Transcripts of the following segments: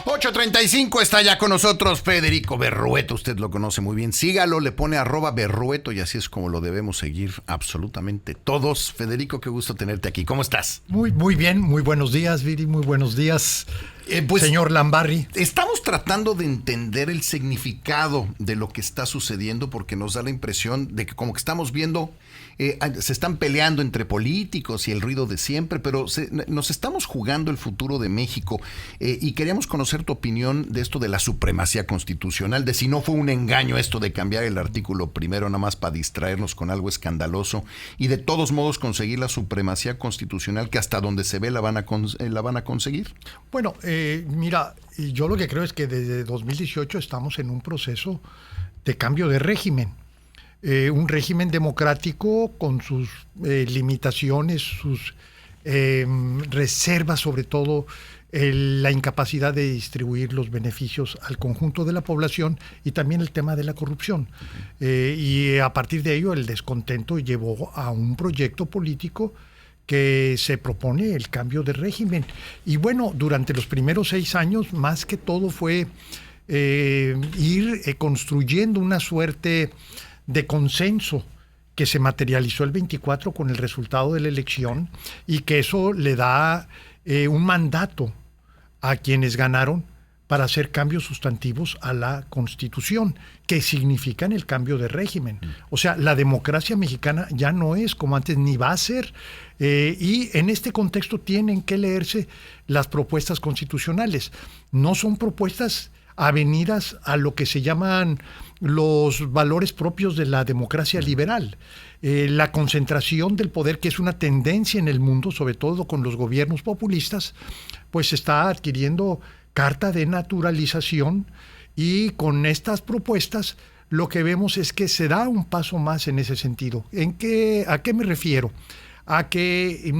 8:35 está ya con nosotros Federico Berrueto, usted lo conoce muy bien, sígalo, le pone @Berrueto y así es como lo debemos seguir absolutamente todos. Federico, qué gusto tenerte aquí, ¿cómo estás? Muy bien, muy buenos días, Viri, muy buenos días, señor Lambarri. Estamos tratando de entender el significado de lo que está sucediendo porque nos da la impresión de que como que estamos viendo, se están peleando entre políticos y el ruido de siempre, pero nos estamos jugando el futuro de México y queríamos conocer tu opinión de esto de la supremacía constitucional, de si no fue un engaño esto de cambiar el artículo primero nada más para distraernos con algo escandaloso y de todos modos conseguir la supremacía constitucional que hasta donde se ve la van a conseguir. Bueno, mira, yo lo que creo es que desde 2018 estamos en un proceso de cambio de régimen. Un régimen democrático con sus limitaciones, sus reservas, sobre todo la incapacidad de distribuir los beneficios al conjunto de la población y también el tema de la corrupción. Y a partir de ello el descontento llevó a un proyecto político que se propone el cambio de régimen. Y bueno, durante los primeros 6 años, más que todo fue ir construyendo una suerte de consenso que se materializó el 24 con el resultado de la elección y que eso le da un mandato a quienes ganaron para hacer cambios sustantivos a la Constitución, que significan el cambio de régimen. O sea, la democracia mexicana ya no es como antes, ni va a ser. Y en este contexto tienen que leerse las propuestas constitucionales. No son propuestas avenidas a lo que se llaman los valores propios de la democracia liberal. La concentración del poder, que es una tendencia en el mundo, sobre todo con los gobiernos populistas, pues está adquiriendo carta de naturalización y con estas propuestas lo que vemos es que se da un paso más en ese sentido. ¿A qué me refiero? A que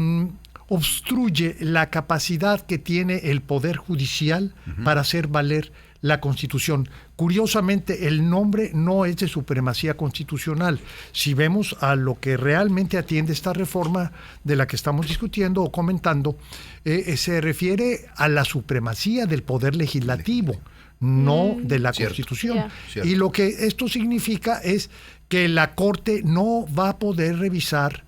obstruye la capacidad que tiene el Poder Judicial para hacer valer la Constitución. Curiosamente, el nombre no es de supremacía constitucional. Si vemos a lo que realmente atiende esta reforma de la que estamos discutiendo o comentando, se refiere a la supremacía del Poder Legislativo, no de la Constitución. Cierto. Y lo que esto significa es que la Corte no va a poder revisar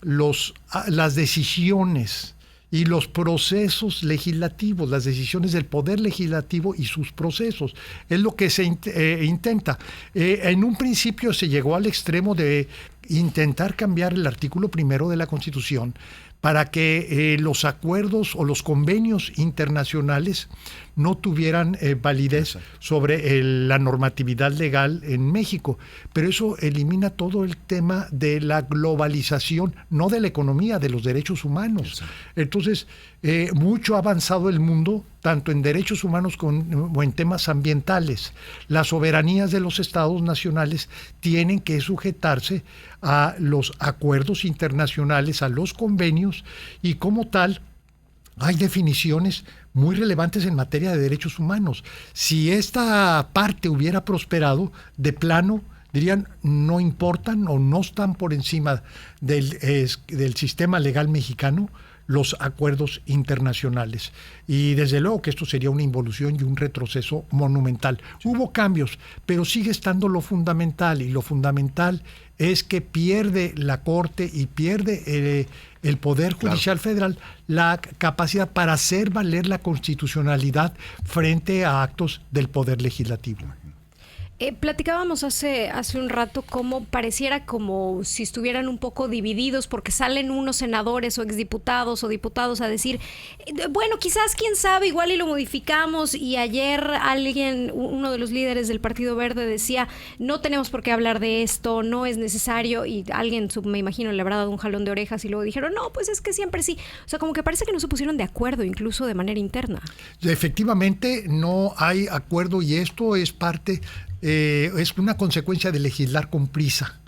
las decisiones y los procesos legislativos, las decisiones del Poder Legislativo y sus procesos. Es lo que se intenta. En un principio se llegó al extremo de intentar cambiar el artículo primero de la Constitución para que los acuerdos o los convenios internacionales no tuvieran validez sobre la normatividad legal en México. Pero eso elimina todo el tema de la globalización, no de la economía, de los derechos humanos. Entonces, mucho ha avanzado el mundo, tanto en derechos humanos como en temas ambientales. Las soberanías de los estados nacionales tienen que sujetarse a los acuerdos internacionales, a los convenios, y como tal, hay definiciones muy relevantes en materia de derechos humanos. Si esta parte hubiera prosperado, de plano dirían no importan o no están por encima del sistema legal mexicano los acuerdos internacionales. Y desde luego que esto sería una involución y un retroceso monumental. Hubo cambios, pero sigue estando lo fundamental, y lo fundamental es que pierde la Corte y pierde el Poder Judicial Federal la capacidad para hacer valer la constitucionalidad frente a actos del Poder Legislativo. Platicábamos hace un rato cómo pareciera como si estuvieran un poco divididos porque salen unos senadores o exdiputados o diputados a decir, bueno, quizás, quién sabe, igual y lo modificamos. Y ayer uno de los líderes del Partido Verde decía, no tenemos por qué hablar de esto, no es necesario. Y alguien, me imagino, le habrá dado un jalón de orejas y luego dijeron, no, pues es que siempre sí. O sea, como que parece que no se pusieron de acuerdo, incluso de manera interna. Efectivamente, no hay acuerdo y esto es parte... es una consecuencia de legislar con prisa.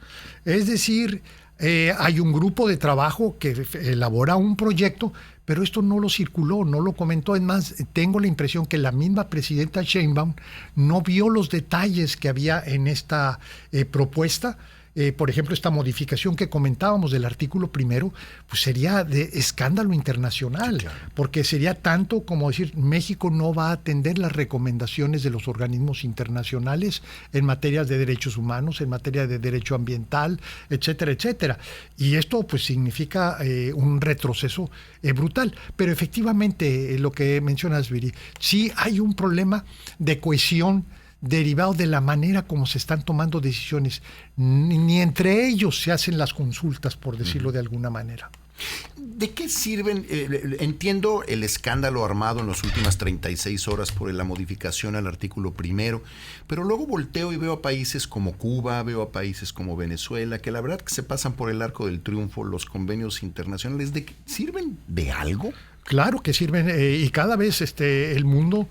Es decir, hay un grupo de trabajo que elabora un proyecto, pero esto no lo circuló, no lo comentó. Es más, tengo la impresión que la misma presidenta Sheinbaum no vio los detalles que había en esta propuesta, por ejemplo, esta modificación que comentábamos del artículo primero, pues sería de escándalo internacional, Sí, claro. porque sería tanto como decir, México no va a atender las recomendaciones de los organismos internacionales en materia de derechos humanos, en materia de derecho ambiental, etcétera, etcétera. Y esto pues significa un retroceso brutal. Pero efectivamente, lo que mencionas, Viri, sí hay un problema de cohesión derivado de la manera como se están tomando decisiones. Ni entre ellos se hacen las consultas, por decirlo de alguna manera. ¿De qué sirven? Entiendo el escándalo armado en las últimas 36 horas por la modificación al artículo primero, pero luego volteo y veo a países como Cuba, veo a países como Venezuela, que la verdad que se pasan por el arco del triunfo los convenios internacionales. ¿Sirven de algo? Claro que sirven, y cada vez el mundo,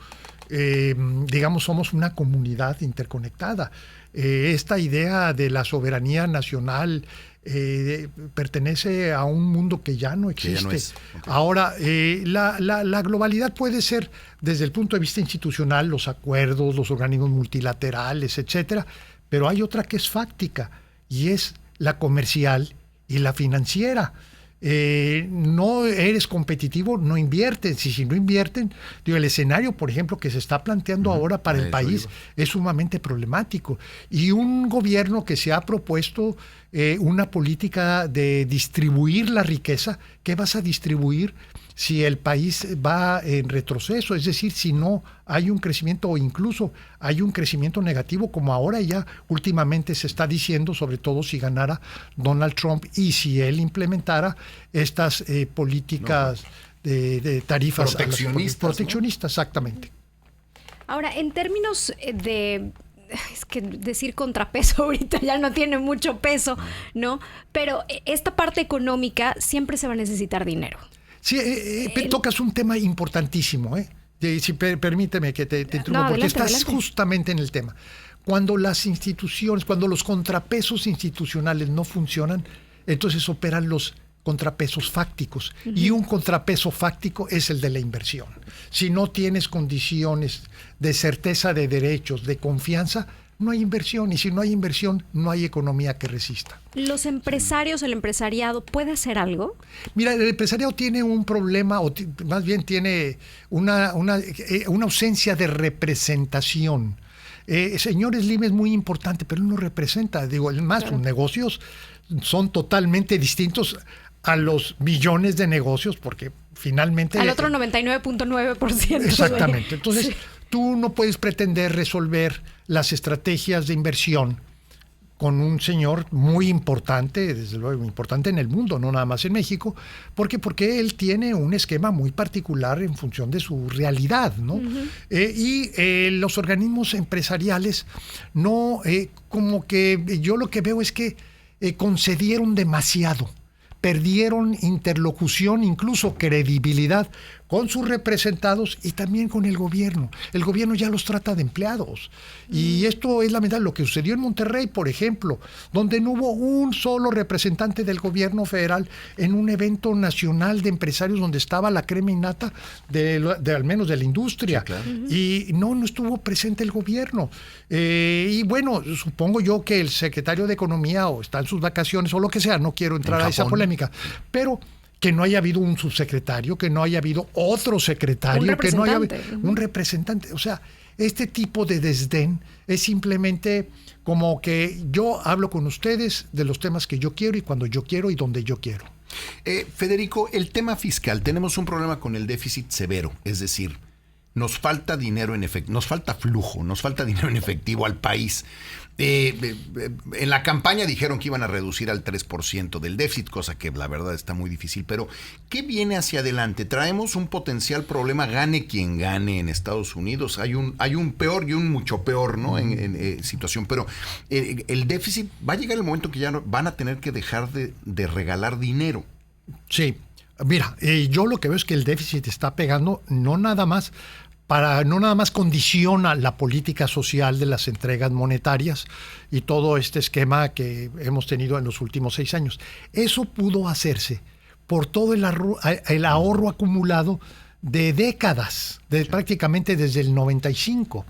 digamos, somos una comunidad interconectada. Esta idea de la soberanía nacional pertenece a un mundo que ya no existe. Que ya no es. Okay. Ahora, la globalidad puede ser desde el punto de vista institucional, los acuerdos, los organismos multilaterales, etcétera, pero hay otra que es fáctica y es la comercial y la financiera. No eres competitivo, no inviertes. Y si no invierten, digo, el escenario, por ejemplo, que se está planteando ahora para el país es sumamente problemático. Y un gobierno que se ha propuesto una política de distribuir la riqueza, ¿qué vas a distribuir si el país va en retroceso? Es decir, si no hay un crecimiento o incluso hay un crecimiento negativo, como ahora ya últimamente se está diciendo, sobre todo si ganara Donald Trump y si él implementara estas políticas de tarifas proteccionistas, exactamente. Ahora, en términos de... Es que decir contrapeso ahorita ya no tiene mucho peso, ¿no? Pero esta parte económica siempre se va a necesitar dinero. Sí, tocas un tema importantísimo, Si permíteme que te interrumpa, porque estás justamente en el tema. Cuando las instituciones, cuando los contrapesos institucionales no funcionan, entonces operan los contrapesos fácticos. Uh-huh. Y un contrapeso fáctico es el de la inversión. Si no tienes condiciones de certeza de derechos, de confianza, no hay inversión. Y si no hay inversión, no hay economía que resista. ¿Los empresarios, el empresariado, puede hacer algo? Mira, el empresariado tiene un problema, o más bien tiene una ausencia de representación. Señor Slim es muy importante, pero él no representa. Digo, más sus negocios son totalmente distintos a los millones de negocios, porque finalmente... Al otro 99.9%. Exactamente. Entonces, tú no puedes pretender resolver las estrategias de inversión con un señor muy importante, desde luego importante en el mundo, no nada más en México, porque él tiene un esquema muy particular en función de su realidad, ¿no? Uh-huh. Los organismos empresariales no, como que yo lo que veo es que concedieron demasiado, perdieron interlocución, incluso credibilidad con sus representados y también con el gobierno. El gobierno ya los trata de empleados. Y esto es lamentable. Lo que sucedió en Monterrey, por ejemplo, donde no hubo un solo representante del gobierno federal en un evento nacional de empresarios donde estaba la crema innata de al menos de la industria. Sí, claro. Y no estuvo presente el gobierno. Y bueno, supongo yo que el secretario de Economía o está en sus vacaciones o lo que sea, no quiero entrar a esa polémica, pero que no haya habido un subsecretario, que no haya habido otro secretario, que no haya habido un representante. O sea, este tipo de desdén es simplemente como que yo hablo con ustedes de los temas que yo quiero y cuando yo quiero y donde yo quiero. Federico, el tema fiscal, tenemos un problema con el déficit severo, es decir, nos falta dinero en efectivo, nos falta flujo, nos falta dinero en efectivo al país. En la campaña dijeron que iban a reducir al 3% del déficit, cosa que la verdad está muy difícil, pero ¿qué viene hacia adelante? Traemos un potencial problema, gane quien gane en Estados Unidos. Hay un peor y un mucho peor, ¿no? en situación, pero el déficit, va a llegar el momento que ya van a tener que dejar de regalar dinero. Sí, mira, yo lo que veo es que el déficit está pegando no nada más condiciona la política social de las entregas monetarias y todo este esquema que hemos tenido en los últimos 6 años. Eso pudo hacerse por todo el ahorro acumulado de décadas, prácticamente desde el 95.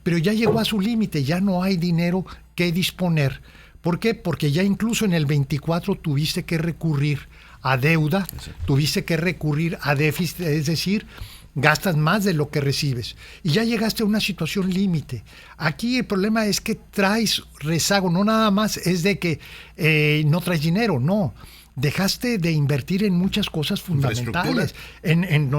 Pero ya llegó a su límite, ya no hay dinero que disponer ¿Por qué? Porque ya incluso en el 24 tuviste que recurrir a deuda, tuviste que recurrir a déficit, es decir, gastas más de lo que recibes y ya llegaste a una situación límite. Aquí el problema es que traes rezago, no nada más es de que no traes dinero, no. Dejaste de invertir en muchas cosas fundamentales, en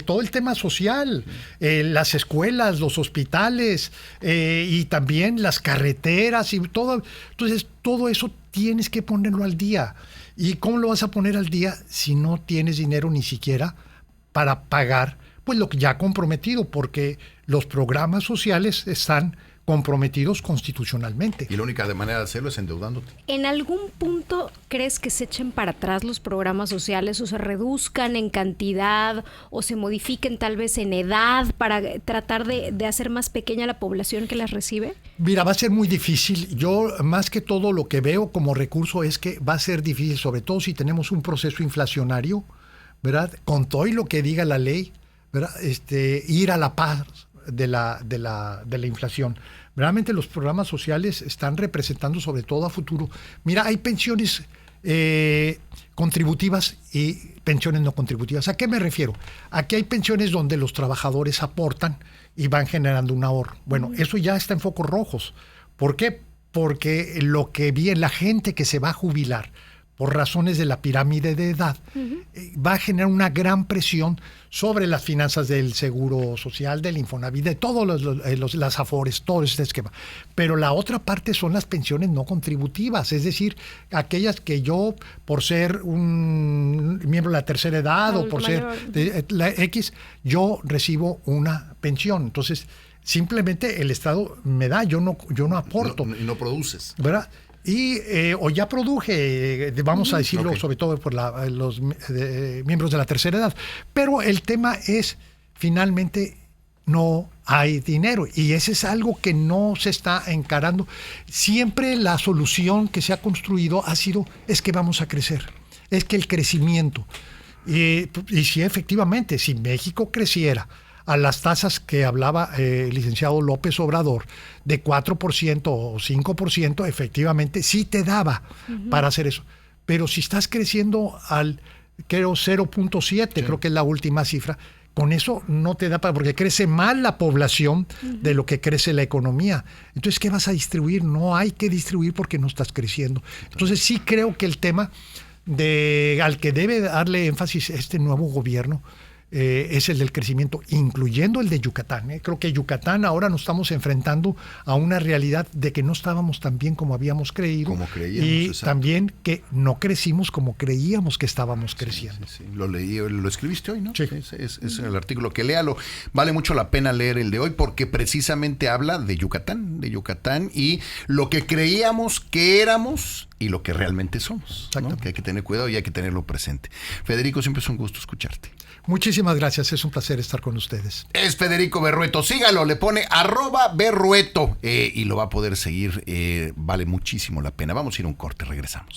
todo el tema social, las escuelas, los hospitales y también las carreteras y todo. Entonces, todo eso tienes que ponerlo al día. ¿Y cómo lo vas a poner al día si no tienes dinero ni siquiera para pagar pues lo que ya comprometido? Porque los programas sociales están comprometidos constitucionalmente. Y la única manera de hacerlo es endeudándote. ¿En algún punto crees que se echen para atrás los programas sociales o se reduzcan en cantidad o se modifiquen tal vez en edad para tratar de hacer más pequeña la población que las recibe? Mira, va a ser muy difícil. Yo más que todo lo que veo como recurso es que va a ser difícil, sobre todo si tenemos un proceso inflacionario, ¿verdad? Con todo y lo que diga la ley, ¿verdad? Ir a la par de la inflación. Realmente los programas sociales están representando sobre todo a futuro. Mira, hay pensiones contributivas y pensiones no contributivas. ¿A qué me refiero? Aquí hay pensiones donde los trabajadores aportan y van generando un ahorro. Bueno, eso ya está en focos rojos. ¿Por qué? Porque lo que viene, la gente que se va a jubilar por razones de la pirámide de edad, va a generar una gran presión sobre las finanzas del Seguro Social, del Infonavit, de todos las Afores, todo este esquema. Pero la otra parte son las pensiones no contributivas, es decir, aquellas que yo, por ser un miembro de la tercera edad o por ser la X, yo recibo una pensión. Entonces, simplemente el Estado me da, yo no aporto. Y no produces. ¿Verdad? Y o ya produje, vamos a decirlo, sobre todo por los miembros de la tercera edad. Pero el tema es, finalmente, no hay dinero. Y ese es algo que no se está encarando. Siempre la solución que se ha construido es que vamos a crecer. Es que el crecimiento. Y si efectivamente, si México creciera a las tasas que hablaba el licenciado López Obrador, de 4% o 5%, efectivamente sí te daba para hacer eso. Pero si estás creciendo al, creo, 0.7, creo que es la última cifra, con eso no te da para, porque crece más la población de lo que crece la economía. Entonces, ¿qué vas a distribuir? No hay que distribuir porque no estás creciendo. Entonces, sí creo que el tema al que debe darle énfasis este nuevo gobierno es el del crecimiento, incluyendo el de Yucatán. Creo que Yucatán ahora nos estamos enfrentando a una realidad de que no estábamos tan bien como habíamos creído, como creíamos, y exacto. También que no crecimos como creíamos que estábamos creciendo. Sí. Lo leí, lo escribiste hoy, ¿no? Sí. Es el artículo, que léalo. Vale mucho la pena leer el de hoy porque precisamente habla de Yucatán y lo que creíamos que éramos y lo que realmente somos, ¿no? Que hay que tener cuidado y hay que tenerlo presente. Federico, siempre es un gusto escucharte. Muchísimas gracias, es un placer estar con ustedes. Es Federico Berrueto, sígalo, le pone @Berrueto y lo va a poder seguir, vale muchísimo la pena. Vamos a ir a un corte, regresamos.